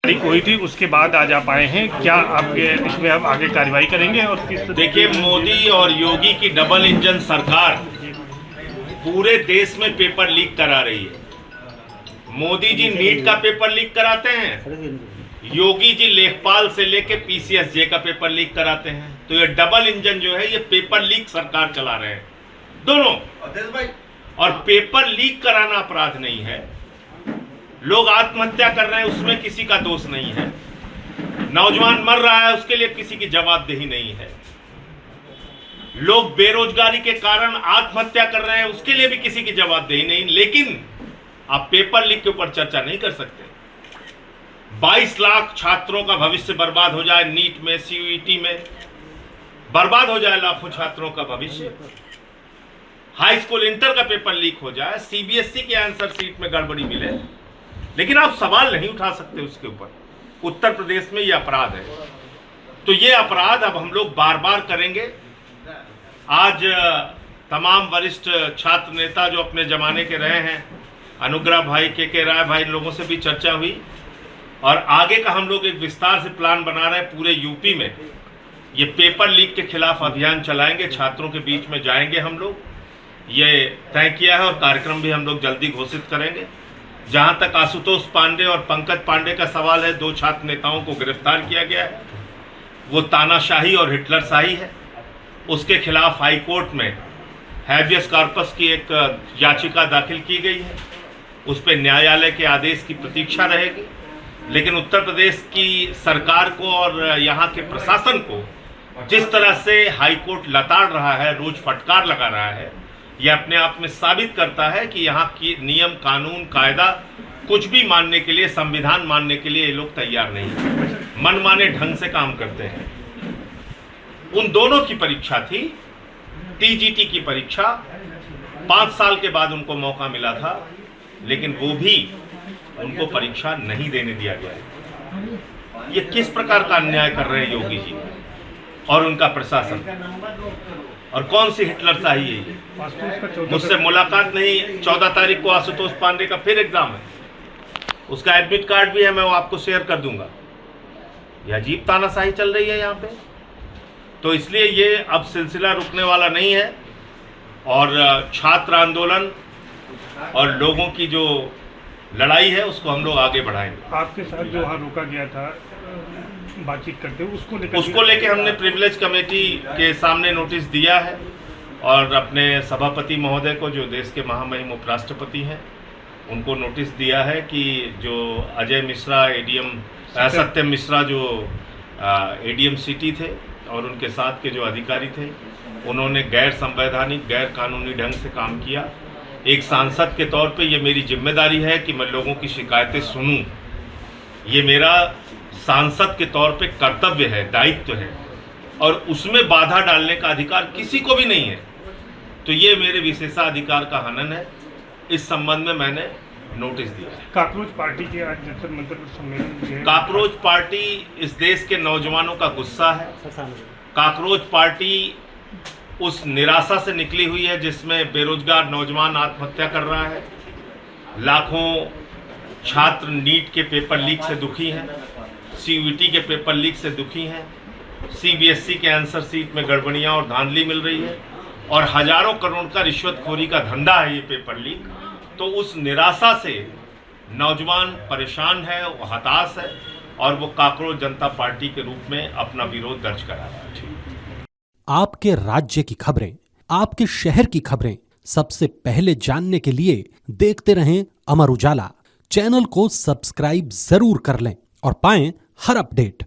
तारीख हुई थी उसके बाद आज आप आए हैं, क्या आपके इसमें अब आगे कार्रवाई करेंगे? और किस देखिए, मोदी और योगी की डबल इंजन सरकार पूरे देश में पेपर लीक करा रही है। मोदी जी नीट का पेपर लीक कराते हैं, योगी जी लेखपाल से लेके पीसीएसजे का पेपर लीक कराते हैं। तो ये डबल इंजन जो है, ये पेपर लीक सरकार चला रहे हैं दोनों। और पेपर लीक कराना अपराध नहीं है। लोग आत्महत्या कर रहे हैं, उसमें किसी का दोष नहीं है। नौजवान मर रहा है, उसके लिए किसी की जवाबदेही नहीं है। लोग बेरोजगारी के कारण आत्महत्या कर रहे हैं, उसके लिए भी किसी की जवाबदेही नहीं। लेकिन आप पेपर लीक के ऊपर चर्चा नहीं कर सकते। 22 लाख छात्रों का भविष्य बर्बाद हो जाए, नीट में, सीयूईटी में बर्बाद हो जाए लाखों छात्रों का भविष्य। हाई स्कूल इंटर का पेपर लीक हो जाए, सीबीएसई के आंसर शीट में गड़बड़ी मिले, लेकिन आप सवाल नहीं उठा सकते उसके ऊपर। उत्तर प्रदेश में यह अपराध है। तो ये अपराध अब हम लोग बार बार करेंगे। आज तमाम वरिष्ठ छात्र नेता जो अपने जमाने के रहे हैं, अनुग्रह भाई, के राय भाई, लोगों से भी चर्चा हुई और आगे का हम लोग एक विस्तार से प्लान बना रहे हैं। पूरे यूपी में ये पेपर लीक के खिलाफ अभियान चलाएंगे, छात्रों के बीच में जाएंगे हम लोग, ये तय किया है। और कार्यक्रम भी हम लोग जल्दी घोषित करेंगे। जहां तक आशुतोष पांडे और पंकज पांडे का सवाल है, 2 छात्र नेताओं को गिरफ्तार किया गया है। वो तानाशाही और हिटलरशाही है। उसके खिलाफ हाई कोर्ट में हैबियस कॉर्पस की एक याचिका दाखिल की गई है। उस पर न्यायालय के आदेश की प्रतीक्षा रहेगी। लेकिन उत्तर प्रदेश की सरकार को और यहाँ के प्रशासन को जिस तरह से हाई कोर्ट लताड़ रहा है, रोज फटकार लगा रहा है, यह अपने आप में साबित करता है कि यहाँ की नियम, कानून, कायदा कुछ भी मानने के लिए, संविधान मानने के लिए ये लोग तैयार नहीं है। मनमाने ढंग से काम करते हैं। उन दोनों की परीक्षा थी, टीजीटी की परीक्षा। 5 साल के बाद उनको मौका मिला था, लेकिन वो भी उनको परीक्षा नहीं देने दिया गया। ये किस प्रकार का अन्याय कर रहे हैं योगी जी और उनका प्रशासन? और कौन सी हिटलरशाही है ये? मुझसे मुलाकात नहीं। 14 तारीख को आशुतोष पांडे का फिर एग्जाम है, उसका एडमिट कार्ड भी है, मैं वो आपको शेयर कर दूंगा। यह अजीब तानाशाही चल रही है यहाँ पे। तो इसलिए ये अब सिलसिला रुकने वाला नहीं है। और छात्र आंदोलन और लोगों की जो लड़ाई है, उसको हम लोग आगे बढ़ाएंगे। आपके साथ जो वहाँ रोका गया था बातचीत करते हुए, उसको लेकर हमने प्रिविलेज कमेटी के सामने नोटिस दिया है। और अपने सभापति महोदय को, जो देश के महामहिम उपराष्ट्रपति हैं, उनको नोटिस दिया है कि जो अजय मिश्रा, सत्यम मिश्रा जो एडीएम सिटी थे और उनके साथ के जो अधिकारी थे, उन्होंने गैर संवैधानिक, गैर कानूनी ढंग से काम किया। एक सांसद के तौर पे ये मेरी जिम्मेदारी है कि मैं लोगों की शिकायतें सुनूं। ये मेरा सांसद के तौर पे कर्तव्य है, दायित्व है, और उसमें बाधा डालने का अधिकार किसी को भी नहीं है। तो ये मेरे विशेषाधिकार का हनन है। इस संबंध में मैंने नोटिस दिया है। काकरोच पार्टी के आज जंतर मंतर सम्मेलन, काकरोच पार्टी इस देश के नौजवानों का गुस्सा है। काकरोच पार्टी उस निराशा से निकली हुई है जिसमें बेरोजगार नौजवान आत्महत्या कर रहा है। लाखों छात्र नीट के पेपर लीक से दुखी हैं, सीयूईटी के पेपर लीक से दुखी हैं, सीबीएसई के आंसर शीट में गड़बड़ियां और धांधली मिल रही है, और हजारों करोड़ का रिश्वतखोरी का धंधा है ये पेपर लीक। तो उस निराशा से नौजवान परेशान है, वो हताश है, और वो काकरोच जनता पार्टी के रूप में अपना विरोध दर्ज करा रहा है। आपके राज्य की खबरें, आपके शहर की खबरें सबसे पहले जानने के लिए देखते रहें अमर उजाला। चैनल को सब्सक्राइब जरूर कर लें और पाएं हर अपडेट।